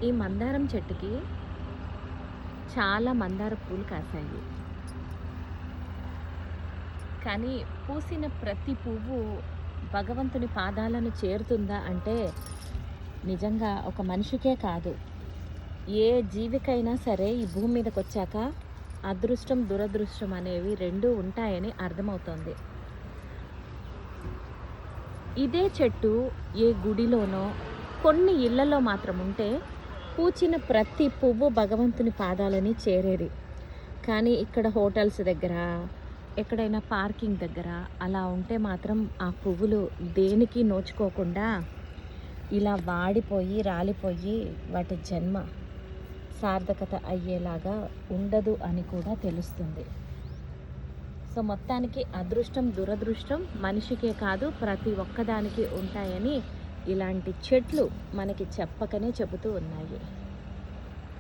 ఈ మందారం చెట్టుకి చాలా మందార పూలు కాసాయి. కానీ పూసిన ప్రతి పువ్వు భగవంతుని పాదాలను చేరుతుందా అంటే నిజంగా ఒక మనిషికే కాదు, ఏ జీవికైనా సరే ఈ భూమి మీదకొచ్చాక అదృష్టం, దురదృష్టం అనేవి రెండూ ఉంటాయని అర్థమవుతోంది. ఇదే చెట్టు ఏ గుడిలోనో కొన్ని ఇళ్లలో మాత్రం ఉంటే పూచిన ప్రతి పువ్వు భగవంతుని పాదాలని చేరేది. కానీ ఇక్కడ హోటల్స్ దగ్గర, ఎక్కడైనా పార్కింగ్ దగ్గర అలా ఉంటే మాత్రం ఆ పువ్వులు దేనికి నోచుకోకుండా ఇలా వాడిపోయి రాలిపోయి వాటి జన్మ సార్థకత అయ్యేలాగా ఉండదు అని కూడా తెలుస్తుంది. సో మొత్తానికి అదృష్టం, దురదృష్టం మనిషికే కాదు ప్రతి ఒక్కదానికి ఉంటాయని ఇలాంటి చెట్లు మనకి చెప్పకనే చెబుతూ ఉన్నాయి.